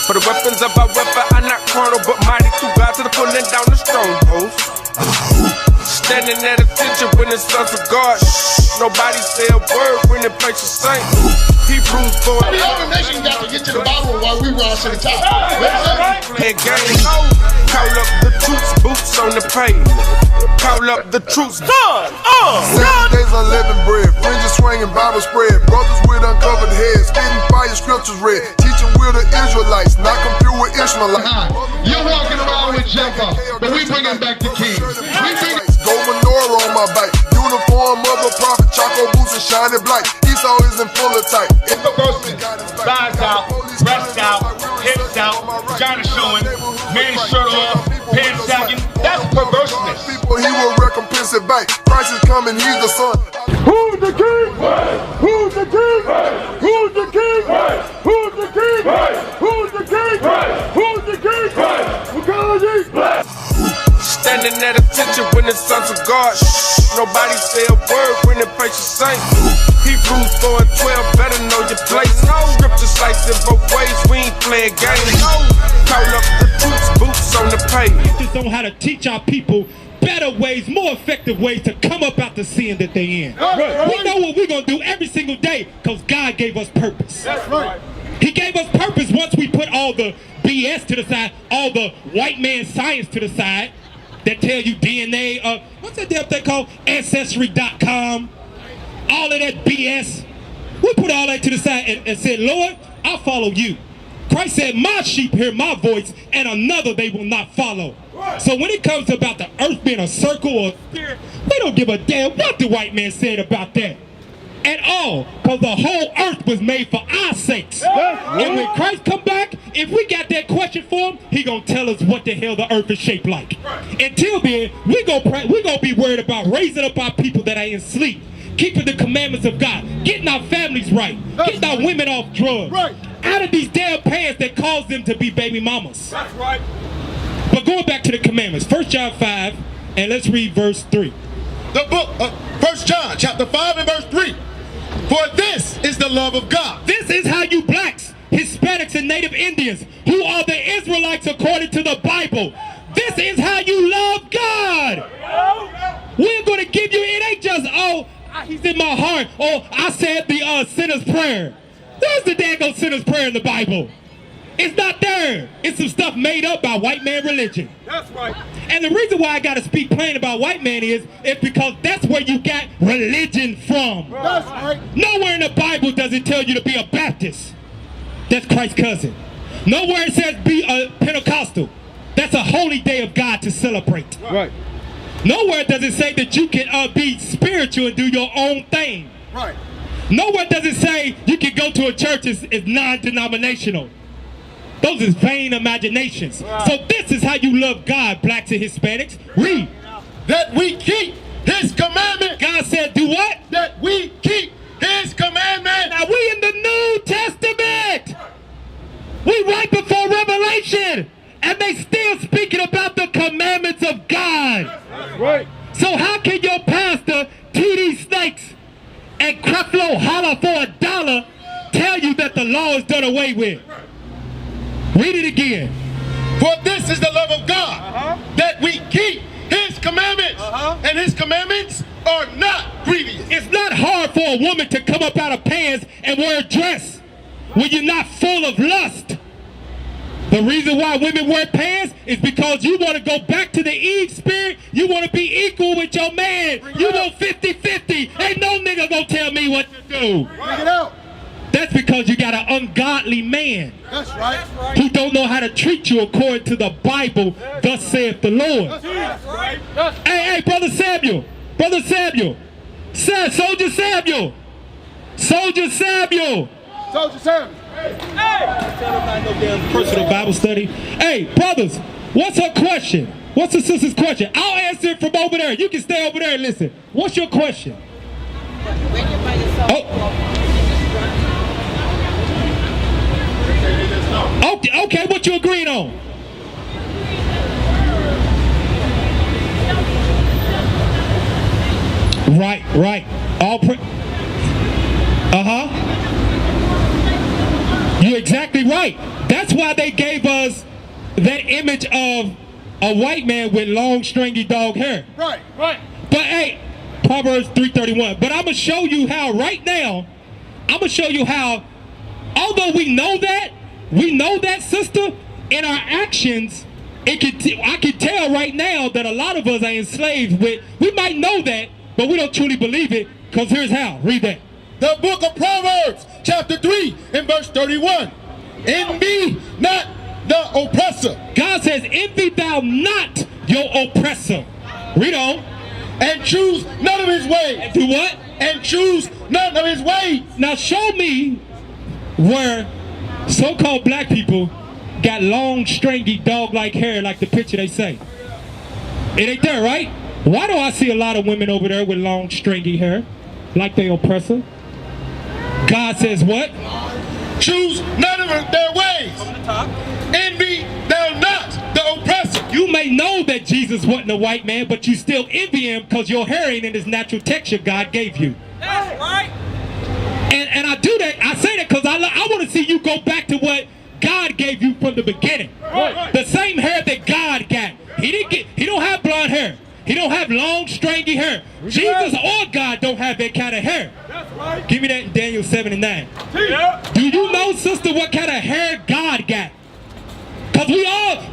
For the weapons of our weapon are not carnal, but mighty through God to the pulling down the strongholds. Standing at attention when the sons of God. Nobody say a word when the place is saint. Hebrews 4. The other nation got to get to the bottom while we rise to the top. Play a game. Call up the troops, boots on the pavement. Call up the troops. 7 days unleavened bread, fringes swinging, Bible spread. Brothers with uncovered heads, spitting fire, scriptures read. Teaching we're the Israelites, not confused with Ishmaelites. You're walking around with Jumper, but we bringing back the king. Gold menorah on my bike, uniform of a prophet, Choco boots and shiny blight. Esau is in full of tight. Thighs out, breasts out, hips out, vagina showing, man's shirt off, pants sagging. That's perverseness. People he will recompense it back. Christ is coming, he's the son. Who's the king? Who's the king? Who's the king? Who's the king? Who's the king? Who's the king? Because Standing at attention when the sons of God. Nobody say a word when the place is saint. Hebrews 4 and 12, better know your place. Scripture slice in both ways, we ain't playing games. Call up the troops, boots on the pavement. Just on how to teach our people better ways, more effective ways to come up out the sin that they're in. We know what we're going to do every single day because God gave us purpose. That's right. He gave us purpose once we put all the BS to the side, all the white man science to the side that tell you DNA, what's that damn thing called? Ancestry.com, all of that BS. We put all that to the side and said, Lord, I'll follow you. Christ said, my sheep hear my voice and another they will not follow. So when it comes about the earth being a circle or spirit, we don't give a damn what the white man said about that at all, because the whole earth was made for our sakes. And when Christ come back, if we got that question for him, he gonna tell us what the hell the earth is shaped like. Until then, we gonna be worried about raising up our people that are in sleep, keeping the commandments of God, getting our families right, getting our women off drugs, out of these damn pants that cause them to be baby mamas. That's right. But going back to the commandments, 1 John 5, and let's read verse 3. The book, 1 John chapter 5 and verse 3. For this is the love of God. This is how you blacks, Hispanics, and Native Indians, who are the Israelites according to the Bible, this is how you love God. We're going to give you, it ain't just, oh, he's in my heart, or I said the sinner's prayer. Where's the daggone sinner's prayer in the Bible? It's not there. It's some stuff made up by white man religion. That's right. And the reason why I got to speak plain about white man is because that's where you got religion from. That's right. Nowhere in the Bible does it tell you to be a Baptist. That's Christ's cousin. Nowhere it says be a Pentecostal. That's a holy day of God to celebrate. Right. Nowhere does it say that you can be spiritual and do your own thing. Right. Nowhere does it say you can go to a church is non-denominational. Those is vain imaginations. So this is how you love God, blacks and Hispanics. Read. That we keep his commandment. God said do what? That we keep his commandment. Now we in the New Testament. We right before Revelation. And they still speaking about the commandments of God. Right. So how can your pastor, TD Snakes, and Creflo Holler for $1 tell you that the law is done away with? Read it again. For this is the love of God, that we keep his commandments, and his commandments are not grievous. It's not hard for a woman to come up out of pants and wear a dress when you're not full of lust. The reason why women wear pants is because you want to go back to the Eve spirit. You want to be equal with your man. You want 50-50. Ain't no nigga gonna tell me what to do. Bring it out. That's because you got an ungodly man. That's right. Who don't know how to treat you according to the Bible, thus saith the Lord. That's right. Hey, Brother Samuel. Brother Samuel. Soldier Samuel. Soldier Samuel. Soldier Samuel. Personal Bible study. Hey, brothers, what's her question? What's the sister's question? I'll answer it from over there. You can stay over there and listen. What's your question? Okay, what you agreeing on? Right. You You're exactly right. That's why they gave us that image of a white man with long, stringy dog hair. Right, right. But hey, Proverbs 3:31. But I'm going to show you how right now, I'm going to show you how, although we know that, sister, in our actions, I can tell right now that a lot of us are enslaved with, we might know that, but we don't truly believe it, because here's how. Read that. The book of Proverbs, chapter 3, and verse 31. Envy not the oppressor. God says, envy thou not your oppressor. Read on. And choose none of his ways. And do what? And choose none of his ways. Now show me where so-called black people got long, stringy, dog-like hair like the picture they say. It ain't there, right? Why do I see a lot of women over there with long, stringy hair like they oppressor? God says what? Choose none of their ways. Envy thou not the oppressor. You may know that Jesus wasn't a white man, but you still envy him because your hair ain't in his natural texture God gave you. That's right. And I do that, I say that because I want to see you go back to what God gave you from the beginning. Right. The same hair that God got. He don't have blonde hair. He don't have long, stringy hair. Jesus or God don't have that kind of hair. That's right. Give me that in Daniel 7 and 9. Yeah. Do you know, sister, what kind of hair God got? Because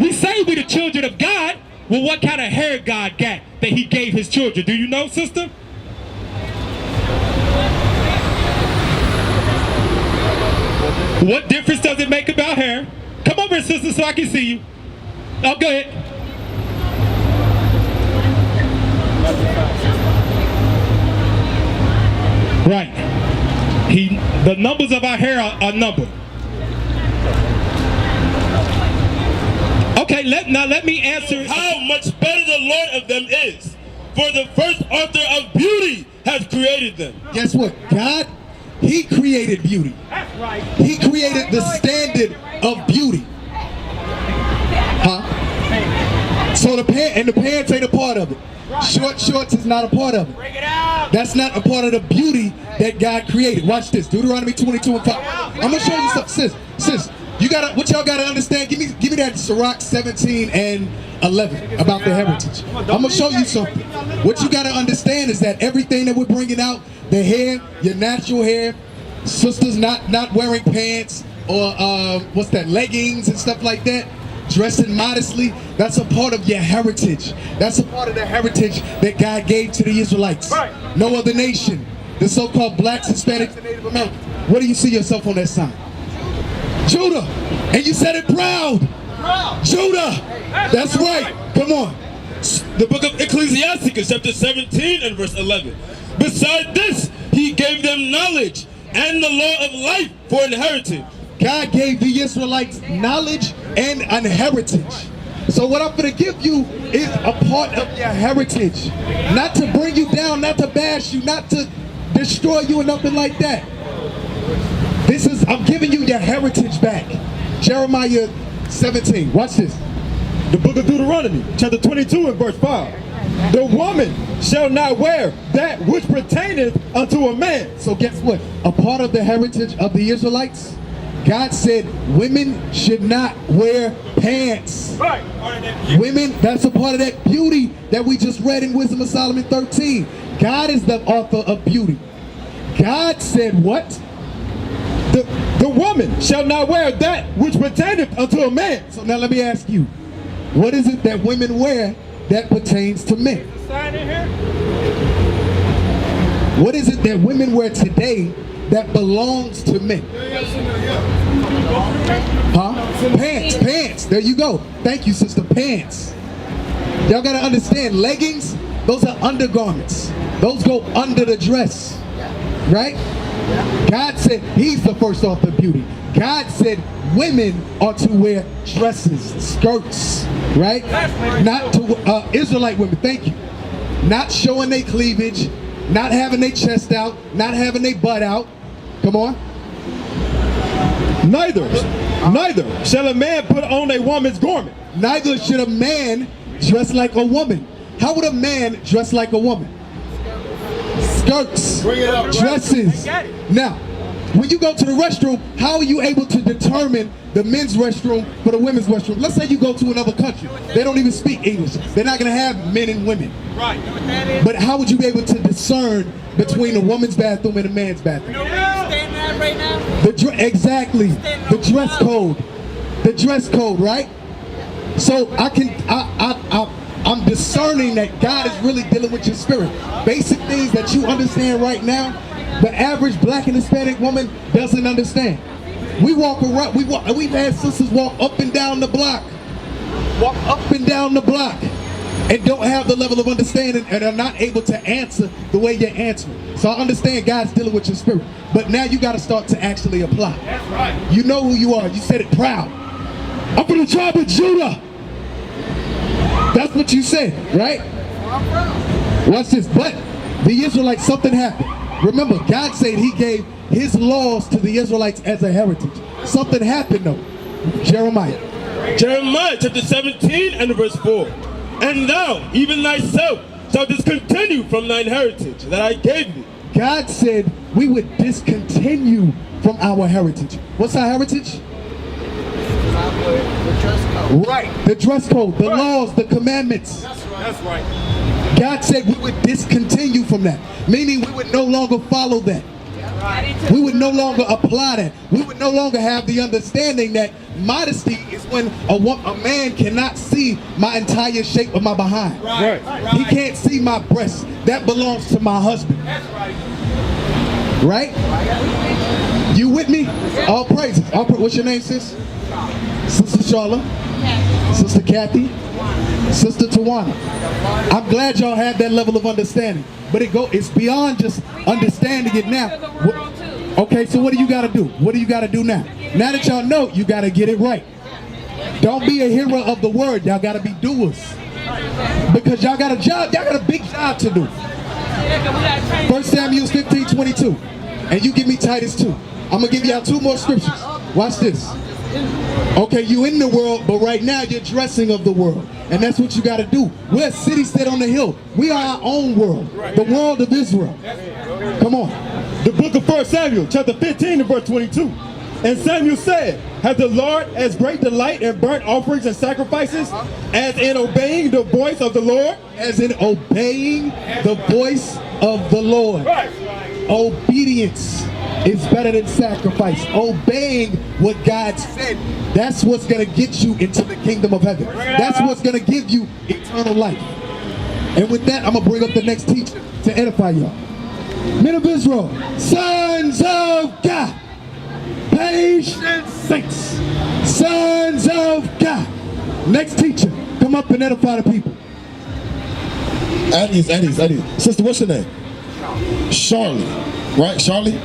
we say we the children of God. Well, what kind of hair God got that he gave his children? Do you know, sister? What difference does it make about hair? Come over here, sister, so I can see you. Oh, go ahead. Right. The numbers of our hair are numbered. Okay, let me answer. How much better the Lord of them is. For the first author of beauty has created them. Guess what? God, he created beauty. That's right. He created the standard of beauty. Huh? So the pants ain't a part of it. Shorts is not a part of it. Bring it out. That's not a part of the beauty that God created. Watch this. Deuteronomy 22 and 5. I'm gonna show you something, sis. You gotta, what y'all gotta understand. Give me that Sirach 17 and 11 about the heritage. I'm gonna show you something. What you gotta understand is that everything that we're bringing out, the hair, your natural hair, sisters not wearing pants or what's that, leggings and stuff like that, dressing modestly, that's a part of your heritage. That's a part of the heritage that God gave to the Israelites. Right. No other nation, the so-called blacks, Hispanics, and Native Americans. Where do you see yourself on that sign? Judah. And you said it proud. Judah. That's right. Come on. The book of Ecclesiasticus, chapter 17 and verse 11. Beside this, he gave them knowledge and the law of life for an heritage. God gave the Israelites knowledge and an heritage. So what I'm going to give you is a part of your heritage. Not to bring you down, not to bash you, not to destroy you or nothing like that. I'm giving you your heritage back. Jeremiah 17, watch this. The book of Deuteronomy, chapter 22 and verse 5. The woman shall not wear that which pertaineth unto a man. So guess what? A part of the heritage of the Israelites, God said women should not wear pants. Right. Women, that's a part of that beauty that we just read in Wisdom of Solomon 13. God is the author of beauty. God said what? The woman shall not wear that which pertaineth unto a man. So now let me ask you, what is it that women wear that pertains to men? Sign in here. What is it that women wear today that belongs to men? Huh? Pants. There you go. Thank you, sister. Pants. Y'all gotta understand, leggings, those are undergarments. Those go under the dress. Right? God said he's the first author of beauty. God said women are to wear dresses, skirts, right? Not to Israelite women, thank you. Not showing their cleavage, not having their chest out, not having their butt out. Come on. Neither shall a man put on a woman's garment. Neither should a man dress like a woman. How would a man dress like a woman? Skirts, dresses. Now, When you go to the restroom, how are you able to determine the men's restroom for the women's restroom? Let's say you go to another country. They don't even speak English. They're not going to have men and women. Right. But how would you be able to discern between a woman's bathroom and a man's bathroom? Right now? Exactly. The dress code. The dress code, right? So I'm discerning that God is really dealing with your spirit. Basic things that you understand right now, the average black and Hispanic woman doesn't understand. We walk around, we've had sisters walk up and down the block, and don't have the level of understanding and are not able to answer the way you're answering. So I understand God's dealing with your spirit, but now you got to start to actually apply. That's right. You know who you are. You said it proud. I'm from the tribe of Judah. That's what you said, right? Watch this. But the Israelites, something happened. Remember, God said he gave his laws to the Israelites as a heritage. Something happened though. Jeremiah chapter 17 and verse 4. And thou, even thyself, shalt discontinue from thine heritage that I gave thee. God said we would discontinue from our heritage. What's our heritage? The dress code. Right. The dress code, the laws, the commandments. That's right. God said we would discontinue from that, meaning we would no longer follow that. We would no longer apply that. We would no longer have the understanding that modesty is when a man cannot see my entire shape of my behind. Right. He can't see my breasts. That belongs to my husband. That's right. Right? You with me? All praises. What's your name, sis? Sister Charla, Sister Kathy, Sister Tawana. I'm glad y'all had that level of understanding, but it's beyond just understanding it now. Okay, so what do you got to do? What do you got to do now? Now that y'all know, you got to get it right. Don't be a hearer of the word. Y'all got to be doers, because y'all got a job. Y'all got a big job to do. 1 Samuel 15:22, and you give me Titus 2. I'm gonna give y'all 2 more scriptures. Watch this. Okay, you in the world, but right now you're dressing of the world. And that's what you got to do. We're a city set on the hill. We are our own world, the world of Israel. Come on. The book of 1 Samuel, chapter 15 and verse 22. And Samuel said, has the Lord as great delight in burnt offerings and sacrifices as in obeying the voice of the Lord? As in obeying the voice of the Lord. Obedience is better than sacrifice. Obeying what God said, that's what's going to get you into the kingdom of heaven. That's what's going to give you eternal life. And with that, I'm going to bring up the next teacher to edify y'all. Men of Israel, sons of God, patient saints, sons of God. Next teacher, come up and edify the people. Eddie. Sister, what's your name? Charlie. Right, Charlie?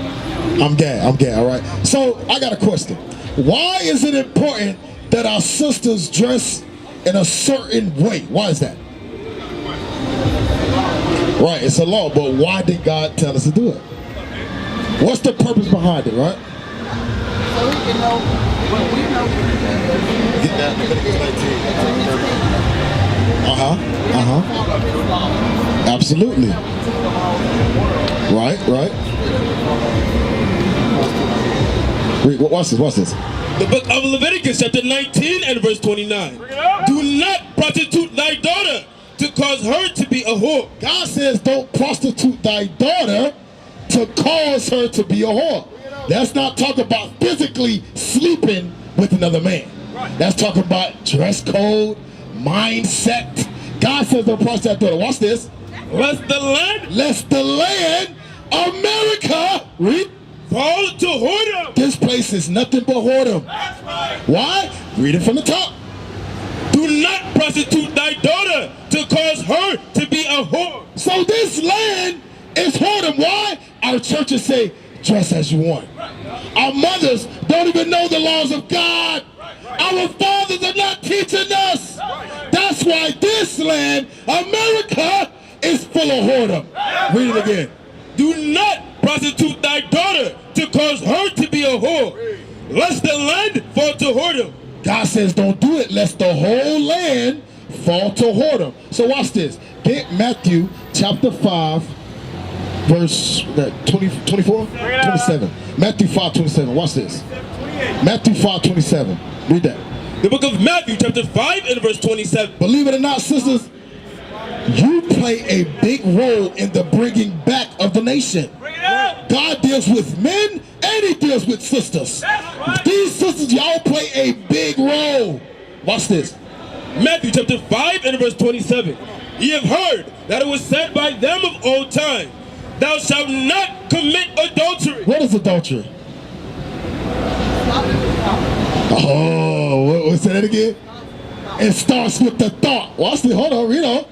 I'm gay, all right? So, I got a question. Why is it important that our sisters dress in a certain way? Why is that? Right, it's a law, but why did God tell us to do it? What's the purpose behind it, right? So we can know what we know. Get that, Leviticus 19. Absolutely. Right. Watch this. The book of Leviticus, chapter 19 and verse 29. Do not prostitute thy daughter to cause her to be a whore. God says don't prostitute thy daughter to cause her to be a whore. That's not talking about physically sleeping with another man. That's talking about dress code, mindset. God says don't prostitute thy daughter. Watch this. Lest the land, America, fall to whoredom. This place is nothing but whoredom. That's right. Why? Read it from the top. Do not prostitute thy daughter to cause her to be a whore. So this land is whoredom. Why? Our churches say, dress as you want. Our mothers don't even know the laws of God. Our fathers are not teaching us. That's why this land, America, is full of whoredom. Read it again. Do not prostitute thy daughter to cause her to be a whore, lest the land fall to whoredom. God says don't do it lest the whole land fall to whoredom. So watch this. Get Matthew chapter 5 verse 24? 27. Matthew 5:27. Watch this. Matthew 5:27. Read that. The book of Matthew, chapter 5 and verse 27. Believe it or not, sisters, you play a big role in the bringing back of the nation. God deals with men and he deals with sisters. These sisters, y'all play a big role. Watch this. Matthew chapter 5 and verse 27. Ye have heard that it was said by them of old time, thou shalt not commit adultery. What is adultery? Oh, say that again? It starts with the thought. Watch this, hold on, read on.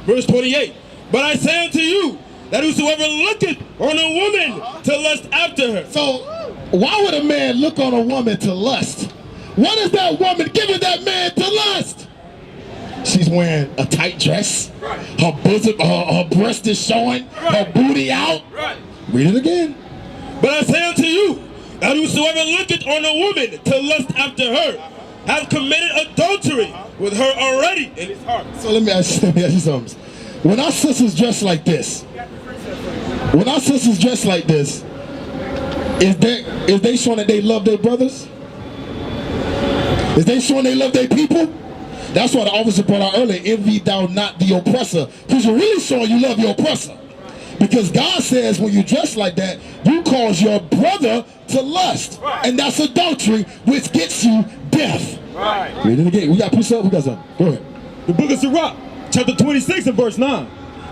Verse 28. But I say unto you, that whosoever looketh on a woman to lust after her. So, why would a man look on a woman to lust? What is that woman giving that man to lust? She's wearing a tight dress. Her bosom, her breast is showing. Her booty out. Read it again. But I say unto you, that whosoever looketh on a woman to lust after her, hath committed adultery with her already in his heart. So let me ask you something. When our sisters dress like this, is they showing that they love their brothers? Is they showing they love their people? That's what the officer brought out earlier. Envy thou not the oppressor. Because you're really showing you love your oppressor. Because God says when you dress like that, you cause your brother to lust. And that's adultery, which gets you death. Read it again. We got push up. We got something. Go ahead. The book of Sirach, chapter 26 and verse 9.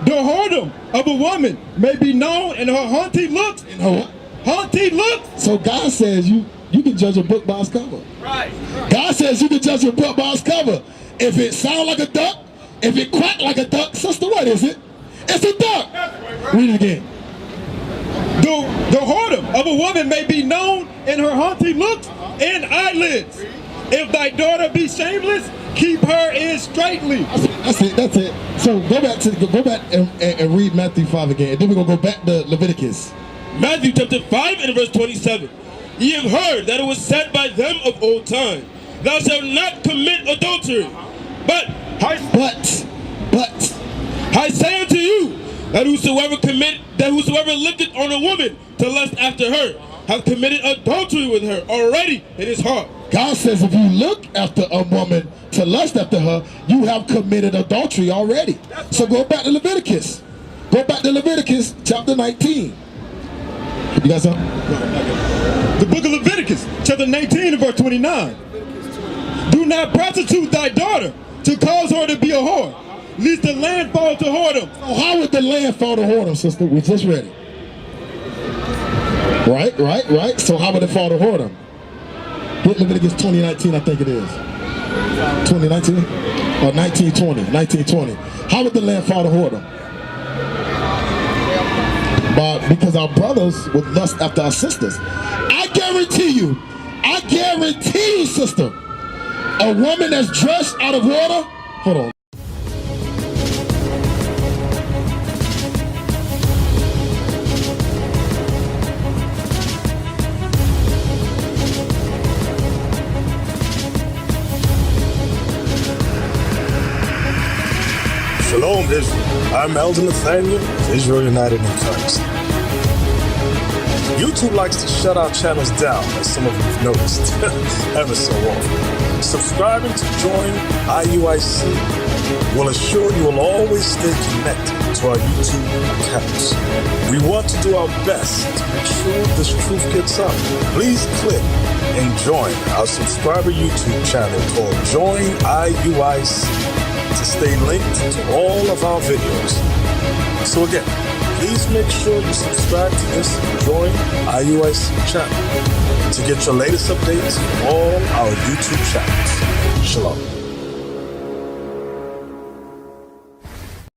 The whoredom of a woman may be known in her haughty looks. In her haughty looks. So God says you can judge a book by its cover. God says you can judge a book by its cover. If it sound like a duck, if it quack like a duck, sister, what is it? It's a duck. Read it again. The whoredom of a woman may be known in her haughty looks and eyelids. If thy daughter be shameless, keep her in straitly. That's it. So go back and read Matthew 5 again. And then we're gonna go back to Leviticus. Matthew chapter 5 and verse 27. Ye have heard that it was said by them of old time, thou shalt not commit adultery. But I say unto you, that whosoever looketh on a woman to lust after her, hath committed adultery with her already in his heart. God says if you look after a woman to lust after her, you have committed adultery already. So go back to Leviticus. Go back to Leviticus chapter 19. You got something? The book of Leviticus, chapter 19 and verse 29. Do not prostitute thy daughter to cause her to be a whore, lest the land fall to whoredom. So how would the land fall to whoredom, sister? We just read it. Right. So how would it fall to whoredom? Get Leviticus 20:19, I think it is. 2019? Or 19:20. How would the land fall to whoredom? Because our brothers would lust after our sisters. I guarantee you, sister, a woman that's dressed out of water, hold on. Shalom, Israel. I'm Elder Nathaniel of Israel United in Christ. YouTube likes to shut our channels down, as some of you have noticed, ever so often. Subscribing to join IUIC will assure you will always stay connected to our YouTube accounts. We want to do our best to make sure this truth gets out. Please click and join our subscriber YouTube channel called Join IUIC to stay linked to all of our videos. So again, please make sure you subscribe to this Join IUIC channel to get your latest updates from all our YouTube channels. Shalom.